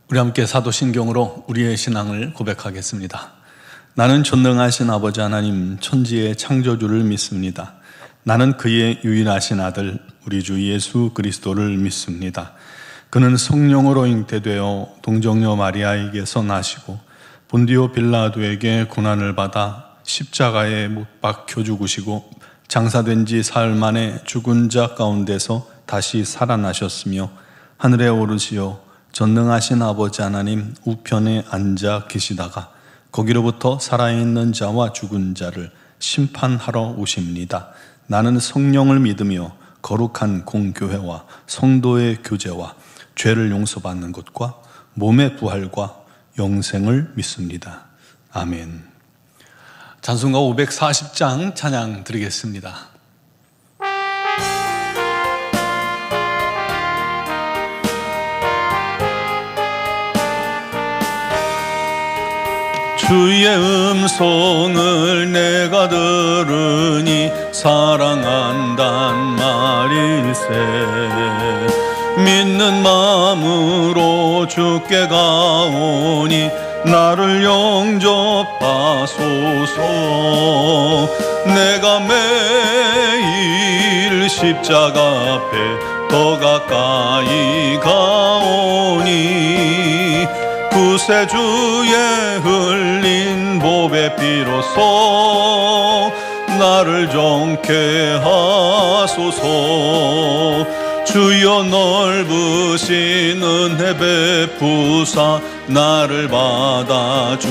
우리 함께 사도신경으로 우리의 신앙을 고백하겠습니다. 나는 전능하신 아버지 하나님 천지의 창조주를 믿습니다. 나는 그의 유일하신 아들 우리 주 예수 그리스도를 믿습니다. 그는 성령으로 잉태되어 동정녀 마리아에게서 나시고 본디오 빌라도에게 고난을 받아 십자가에 못 박혀 죽으시고 장사된 지 사흘 만에 죽은 자 가운데서 다시 살아나셨으며 하늘에 오르시어 전능하신 아버지 하나님 우편에 앉아 계시다가 거기로부터 살아있는 자와 죽은 자를 심판하러 오십니다. 나는 성령을 믿으며 거룩한 공교회와 성도의 교제와 죄를 용서받는 것과 몸의 부활과 영생을 믿습니다. 아멘. 찬송가 540장 찬양 드리겠습니다. 주의 음성을 내가 들으니 사랑한단 말일세. 믿는 마음으로 주께 가오니 나를 영접하소서. 내가 매일 십자가 앞에 더 가까이 가오니 구세주의 흘린 보배 피로써 나를 정케 하소서. 주여 넓으신 은혜 베푸사 나를 받아주시고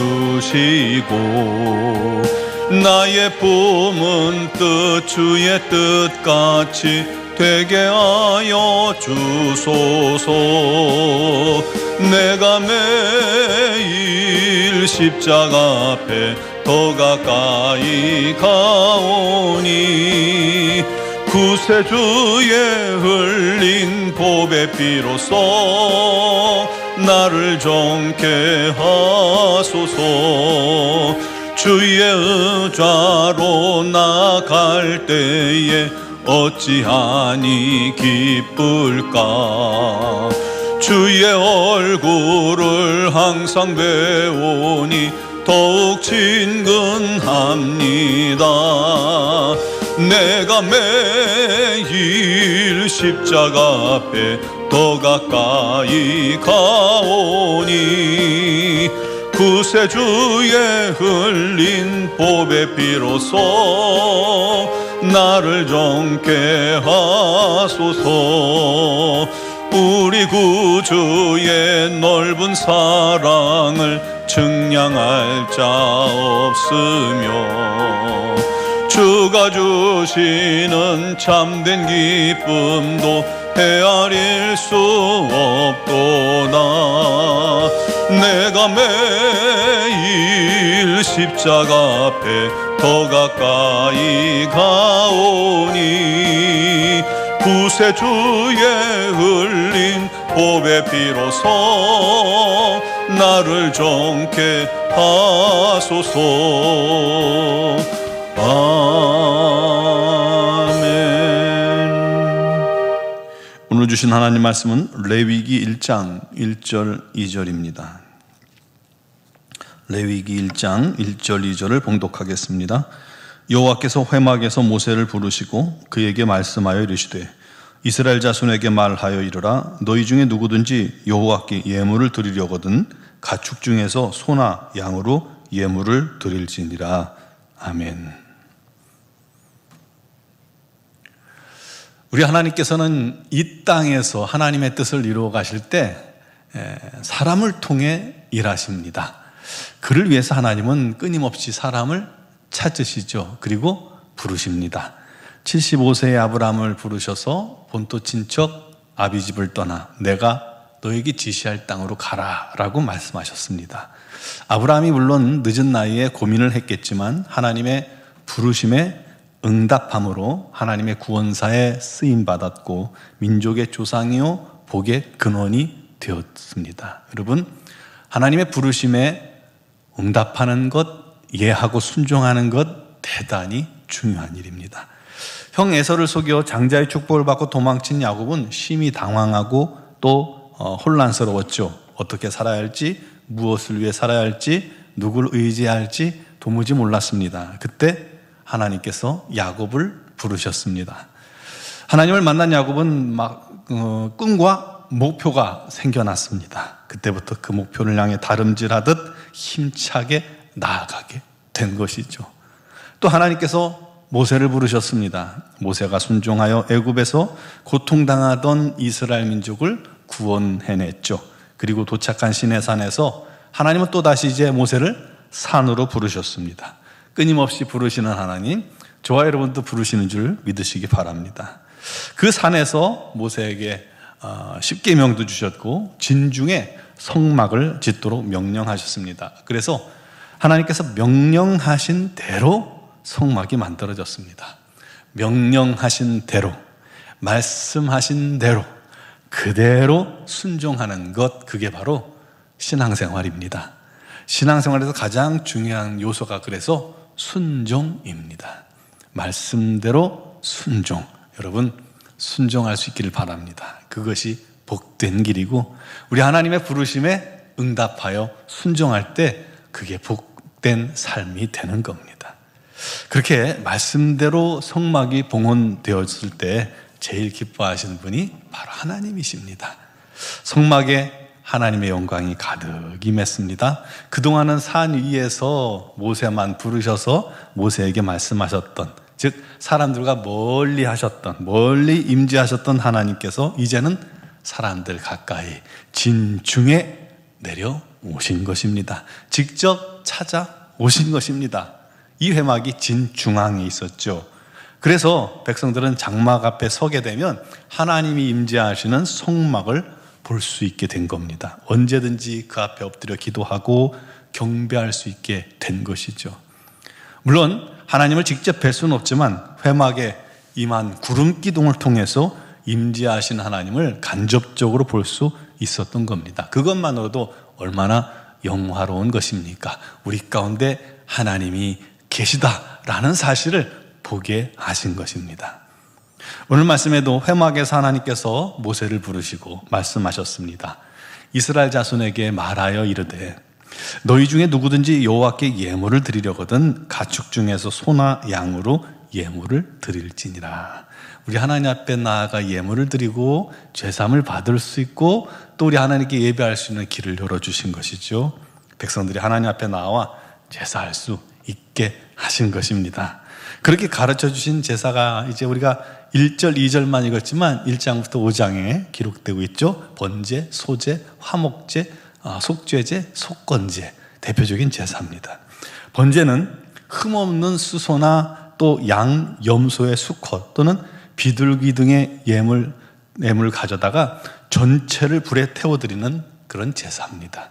나의 품은 뜻 주의 뜻같이 되게 하여 주소서. 내가 매일 십자가 앞에 더 가까이 가오니 구세주의 흘린 보배 피로써 나를 정케 하소서. 주의 의자로 나갈 때에 어찌하니 기쁠까. 주의 얼굴을 항상 배우니 더욱 친근합니다. 내가 매일 십자가 앞에 더 가까이 가오니 구세주의 흘린 보배 피로써 나를 정케 하소서. 우리 구주의 넓은 사랑을 증량할 자 없으며 주가 주시는 참된 기쁨도 헤아릴 수 없도다. 내가 매일 십자가 앞에 더 가까이 가오니 구세주의 흘린 보배 피로써 나를 정케 하소서. 아멘. 오늘 주신 하나님 말씀은 레위기 1장 1절 2절입니다. 레위기 1장 1절 2절을 봉독하겠습니다. 여호와께서 회막에서 모세를 부르시고 그에게 말씀하여 이르시되 이스라엘 자손에게 말하여 이르라. 너희 중에 누구든지 여호와께 예물을 드리려거든 가축 중에서 소나 양으로 예물을 드릴지니라. 아멘. 우리 하나님께서는 이 땅에서 하나님의 뜻을 이루어 가실 때 사람을 통해 일하십니다. 그를 위해서 하나님은 끊임없이 사람을 찾으시죠. 그리고 부르십니다. 75세의 아브라함을 부르셔서 본토 친척 아비집을 떠나 내가 너에게 지시할 땅으로 가라 라고 말씀하셨습니다. 아브라함이 물론 늦은 나이에 고민을 했겠지만 하나님의 부르심에 응답함으로 하나님의 구원사에 쓰임받았고 민족의 조상이요 복의 근원이 되었습니다. 여러분, 하나님의 부르심에 응답하는 것, 이해하고 순종하는 것 대단히 중요한 일입니다. 형 에서를 속여 장자의 축복을 받고 도망친 야곱은 심히 당황하고 또 혼란스러웠죠. 어떻게 살아야 할지, 무엇을 위해 살아야 할지, 누구를 의지해야 할지 도무지 몰랐습니다. 그때 하나님께서 야곱을 부르셨습니다. 하나님을 만난 야곱은 꿈과 목표가 생겨났습니다. 그때부터 그 목표를 향해 다름질하듯 힘차게 나아가게 된 것이죠. 또 하나님께서 모세를 부르셨습니다. 모세가 순종하여 애굽에서 고통당하던 이스라엘 민족을 구원해냈죠. 그리고 도착한 시내산에서 하나님은 또다시 이제 모세를 산으로 부르셨습니다. 끊임없이 부르시는 하나님, 저와 여러분도 부르시는 줄 믿으시기 바랍니다. 그 산에서 모세에게 10계명도 주셨고 진중에 성막을 짓도록 명령하셨습니다. 그래서 하나님께서 명령하신 대로 성막이 만들어졌습니다. 명령하신 대로, 말씀하신 대로 그대로 순종하는 것, 그게 바로 신앙생활입니다. 신앙생활에서 가장 중요한 요소가 그래서 순종입니다. 말씀대로 순종. 여러분, 순종할 수 있기를 바랍니다. 그것이 복된 길이고 우리 하나님의 부르심에 응답하여 순종할 때 그게 복된 삶이 되는 겁니다. 그렇게 말씀대로 성막이 봉헌되었을 때 제일 기뻐하시는 분이 바로 하나님이십니다. 성막에 하나님의 영광이 가득 임했습니다. 그동안은 산 위에서 모세만 부르셔서 모세에게 말씀하셨던, 즉 사람들과 멀리 하셨던, 멀리 임재하셨던 하나님께서 이제는 사람들 가까이 진중에 내려오신 것입니다. 직접 찾아오신 것입니다. 이 회막이 진중앙에 있었죠. 그래서 백성들은 장막 앞에 서게 되면 하나님이 임재하시는 성막을 볼 수 있게 된 겁니다. 언제든지 그 앞에 엎드려 기도하고 경배할 수 있게 된 것이죠. 물론 하나님을 직접 뵐 수는 없지만 회막에 임한 구름 기둥을 통해서 임재하신 하나님을 간접적으로 볼 수 있었던 겁니다. 그것만으로도 얼마나 영화로운 것입니까? 우리 가운데 하나님이 계시다라는 사실을 보게 하신 것입니다. 오늘 말씀에도 회막에서 하나님께서 모세를 부르시고 말씀하셨습니다. 이스라엘 자손에게 말하여 이르되 너희 중에 누구든지 여호와께 예물을 드리려거든 가축 중에서 소나 양으로 예물을 드릴지니라. 우리 하나님 앞에 나아가 예물을 드리고 죄사함을 받을 수 있고 또 우리 하나님께 예배할 수 있는 길을 열어주신 것이죠. 백성들이 하나님 앞에 나와 제사할 수 있게 하신 것입니다. 그렇게 가르쳐 주신 제사가 이제 우리가 1절, 2절만 읽었지만 1장부터 5장에 기록되고 있죠. 번제, 소제, 화목제, 속죄제, 속건제, 대표적인 제사입니다. 번제는 흠없는 수소나 또 양, 염소의 수컷 또는 비둘기 등의 예물을 가져다가 전체를 불에 태워드리는 그런 제사입니다.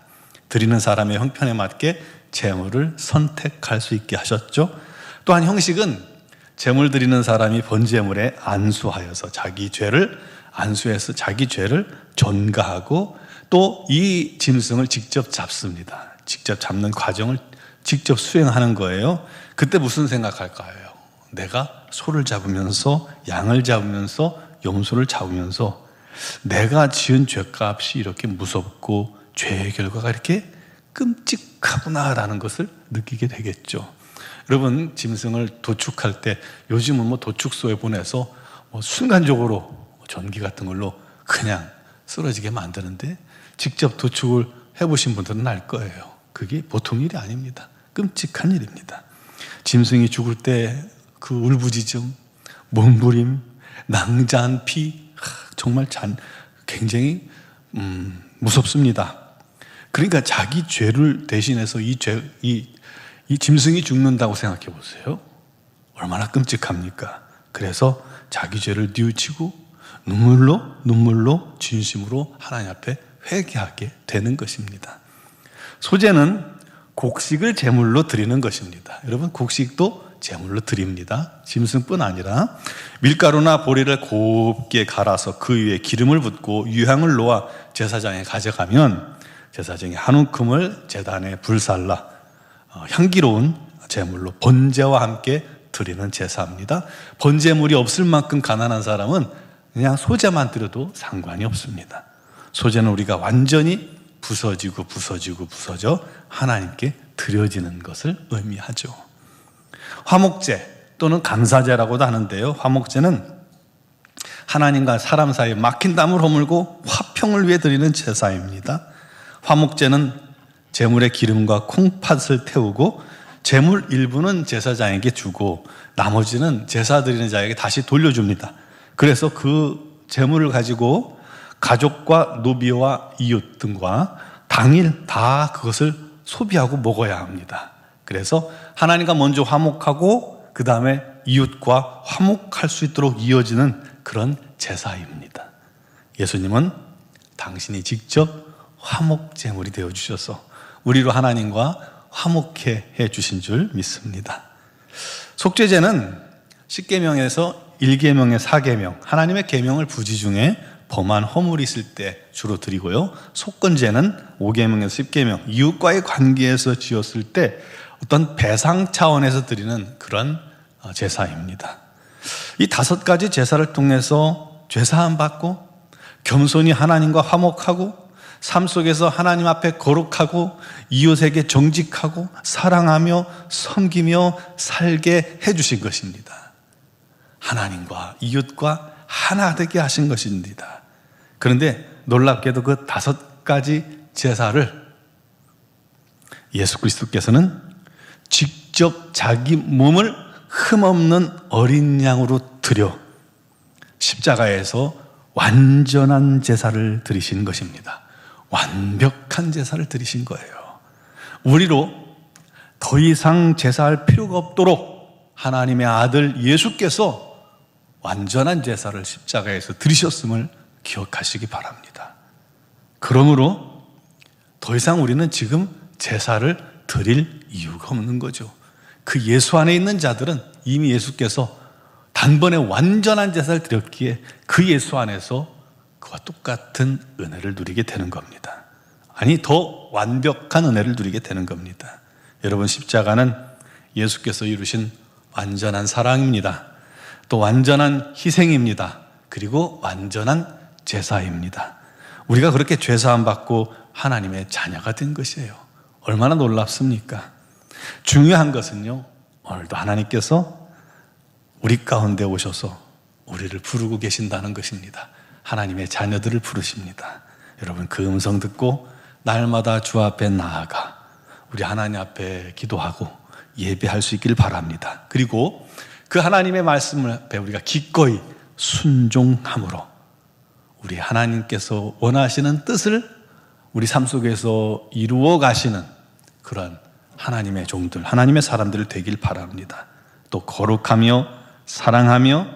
드리는 사람의 형편에 맞게 제물을 선택할 수 있게 하셨죠. 또한 형식은 제물 드리는 사람이 번제물에 안수하여서 자기 죄를 안수해서 자기 죄를 전가하고 또 이 짐승을 직접 잡습니다. 직접 잡는 과정을 직접 수행하는 거예요. 그때 무슨 생각할까요? 내가 소를 잡으면서 양을 잡으면서 염소를 잡으면서 내가 지은 죄값이 이렇게 무섭고 죄의 결과가 이렇게 끔찍하구나라는 것을 느끼게 되겠죠. 여러분, 짐승을 도축할 때 요즘은 도축소에 보내서 순간적으로 전기 같은 걸로 그냥 쓰러지게 만드는데 직접 도축을 해보신 분들은 알 거예요. 그게 보통 일이 아닙니다. 끔찍한 일입니다. 짐승이 죽을 때 그 울부짖음, 몸부림, 낭자한 피, 정말 굉장히 무섭습니다. 그러니까 자기 죄를 대신해서 이 짐승이 죽는다고 생각해 보세요. 얼마나 끔찍합니까? 그래서 자기 죄를 뉘우치고 눈물로 진심으로 하나님 앞에 회개하게 되는 것입니다. 소제는 곡식을 제물로 드리는 것입니다. 여러분, 곡식도 제물로 드립니다. 짐승뿐 아니라 밀가루나 보리를 곱게 갈아서 그 위에 기름을 붓고 유향을 놓아 제사장에 가져가면 제사장이 한 움큼을 제단에 불살라 향기로운 제물로 번제와 함께 드리는 제사입니다. 번제물이 없을 만큼 가난한 사람은 그냥 소제만 드려도 상관이 없습니다. 소제는 우리가 완전히 부서져 하나님께 드려지는 것을 의미하죠. 화목제 또는 감사제라고도 하는데요. 화목제는 하나님과 사람 사이에 막힌 담을 허물고 화평을 위해 드리는 제사입니다. 화목제는 제물의 기름과 콩팥을 태우고 제물 일부는 제사장에게 주고 나머지는 제사 드리는 자에게 다시 돌려줍니다. 그래서 그 제물을 가지고 가족과 노비와 이웃 등과 당일 다 그것을 소비하고 먹어야 합니다. 그래서 하나님과 먼저 화목하고 그 다음에 이웃과 화목할 수 있도록 이어지는 그런 제사입니다. 예수님은 당신이 직접 화목제물이 되어주셔서 우리로 하나님과 화목해 해주신 줄 믿습니다. 속죄제는 10계명에서 1계명의 4계명, 하나님의 계명을 부지 중에 범한 허물이 있을 때 주로 드리고요. 속건제는 5계명에서 10계명, 이웃과의 관계에서 지었을 때 어떤 배상 차원에서 드리는 그런 제사입니다. 이 5가지 제사를 통해서 죄사함 받고 겸손히 하나님과 화목하고 삶 속에서 하나님 앞에 거룩하고 이웃에게 정직하고 사랑하며 섬기며 살게 해주신 것입니다. 하나님과 이웃과 하나 되게 하신 것입니다. 그런데 놀랍게도 그 5가지 제사를 예수 그리스도께서는 직접 자기 몸을 흠없는 어린 양으로 드려 십자가에서 완전한 제사를 드리신 것입니다. 완벽한 제사를 드리신 거예요. 우리로 더 이상 제사할 필요가 없도록 하나님의 아들 예수께서 완전한 제사를 십자가에서 드리셨음을 기억하시기 바랍니다. 그러므로 더 이상 우리는 지금 제사를 드릴 이유가 없는 거죠. 그 예수 안에 있는 자들은 이미 예수께서 단번에 완전한 제사를 드렸기에 그 예수 안에서 그와 똑같은 은혜를 누리게 되는 겁니다. 아니, 더 완벽한 은혜를 누리게 되는 겁니다. 여러분, 십자가는 예수께서 이루신 완전한 사랑입니다. 또 완전한 희생입니다. 그리고 완전한 제사입니다. 우리가 그렇게 죄사함 받고 하나님의 자녀가 된 것이에요. 얼마나 놀랍습니까? 중요한 것은요, 오늘도 하나님께서 우리 가운데 오셔서 우리를 부르고 계신다는 것입니다. 하나님의 자녀들을 부르십니다. 여러분, 그 음성 듣고 날마다 주 앞에 나아가 우리 하나님 앞에 기도하고 예배할 수 있기를 바랍니다. 그리고 그 하나님의 말씀을 앞에 우리가 기꺼이 순종함으로 우리 하나님께서 원하시는 뜻을 우리 삶 속에서 이루어 가시는 그런 하나님의 종들, 하나님의 사람들 되길 바랍니다. 또 거룩하며 사랑하며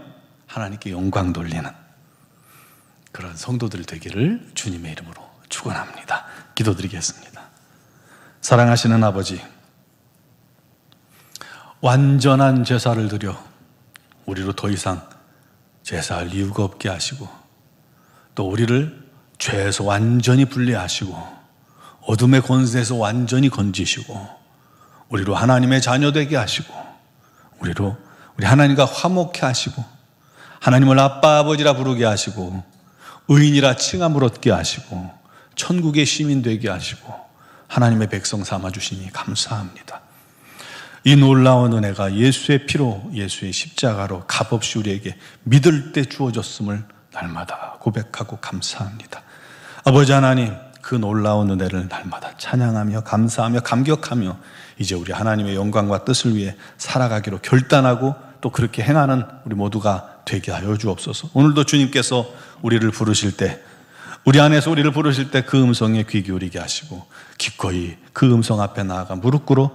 하나님께 영광 돌리는 그런 성도들 되기를 주님의 이름으로 축원합니다. 기도드리겠습니다. 사랑하시는 아버지, 완전한 제사를 드려 우리로 더 이상 제사할 이유가 없게 하시고 또 우리를 죄에서 완전히 분리하시고 어둠의 권세에서 완전히 건지시고 우리로 하나님의 자녀 되게 하시고 우리로 우리 하나님과 화목해 하시고 하나님을 아빠 아버지라 부르게 하시고 의인이라 칭함을 얻게 하시고 천국의 시민 되게 하시고 하나님의 백성 삼아 주시니 감사합니다. 이 놀라운 은혜가 예수의 피로 예수의 십자가로 값없이 우리에게 믿을 때 주어졌음을 날마다 고백하고 감사합니다. 아버지 하나님, 그 놀라운 은혜를 날마다 찬양하며 감사하며 감격하며 이제 우리 하나님의 영광과 뜻을 위해 살아가기로 결단하고 또 그렇게 행하는 우리 모두가 되게 하여 주옵소서. 오늘도 주님께서 우리를 부르실 때, 우리 안에서 우리를 부르실 때 그 음성에 귀 기울이게 하시고 기꺼이 그 음성 앞에 나아가 무릎 꿇어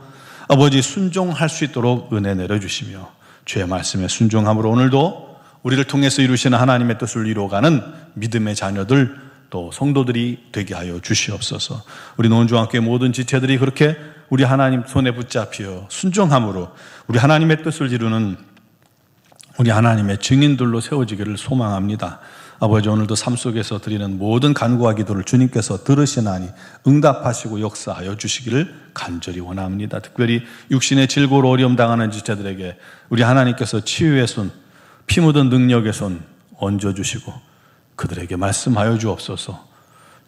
아버지 순종할 수 있도록 은혜 내려주시며 주의 말씀에 순종함으로 오늘도 우리를 통해서 이루시는 하나님의 뜻을 이루어가는 믿음의 자녀들 또 성도들이 되게 하여 주시옵소서. 우리 노원중앙교회 모든 지체들이 그렇게 우리 하나님 손에 붙잡혀 순종함으로 우리 하나님의 뜻을 이루는 우리 하나님의 증인들로 세워지기를 소망합니다. 아버지, 오늘도 삶 속에서 드리는 모든 간구와 기도를 주님께서 들으시나니 응답하시고 역사하여 주시기를 간절히 원합니다. 특별히 육신의 질고로 어려움 당하는 지체들에게 우리 하나님께서 치유의 손, 피 묻은 능력의 손 얹어주시고 그들에게 말씀하여 주옵소서.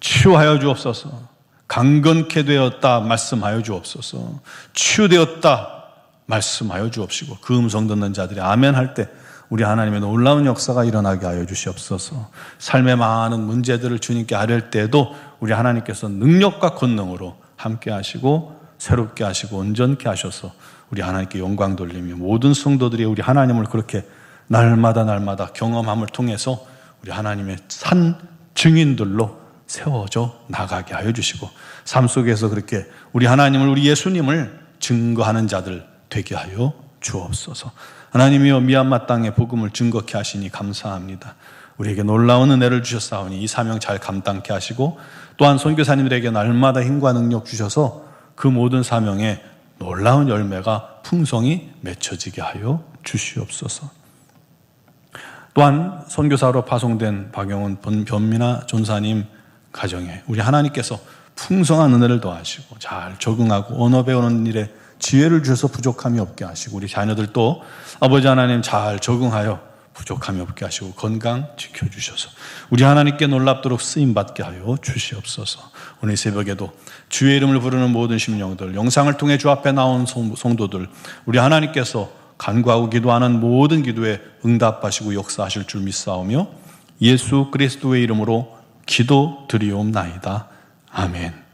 치유하여 주옵소서. 강건케 되었다 말씀하여 주옵소서. 치유되었다 말씀하여 주옵시고 그 음성 듣는 자들이 아멘 할 때 우리 하나님의 놀라운 역사가 일어나게 하여 주시옵소서. 삶의 많은 문제들을 주님께 아뢰을 때에도 우리 하나님께서 능력과 권능으로 함께 하시고 새롭게 하시고 온전케 하셔서 우리 하나님께 영광 돌리며 모든 성도들이 우리 하나님을 그렇게 날마다 경험함을 통해서 우리 하나님의 산 증인들로 세워져 나가게 하여 주시고 삶 속에서 그렇게 우리 하나님을, 우리 예수님을 증거하는 자들 되게 하여 주옵소서. 하나님이여 미얀마 땅에 복음을 증거케 하시니 감사합니다. 우리에게 놀라운 은혜를 주셨사오니 이 사명 잘 감당케 하시고 또한 선교사님들에게 날마다 힘과 능력 주셔서 그 모든 사명에 놀라운 열매가 풍성히 맺혀지게 하여 주시옵소서. 또한 선교사로 파송된 박영훈 변미나 전사님 가정에 우리 하나님께서 풍성한 은혜를 더하시고 잘 적응하고 언어 배우는 일에 지혜를 주셔서 부족함이 없게 하시고 우리 자녀들도 아버지 하나님 잘 적응하여 부족함이 없게 하시고 건강 지켜주셔서 우리 하나님께 놀랍도록 쓰임받게 하여 주시옵소서. 오늘 새벽에도 주의 이름을 부르는 모든 심령들, 영상을 통해 주 앞에 나온 성도들, 우리 하나님께서 간구하고 기도하는 모든 기도에 응답하시고 역사하실 줄 믿사오며 예수 그리스도의 이름으로 기도 드리옵나이다. 아멘.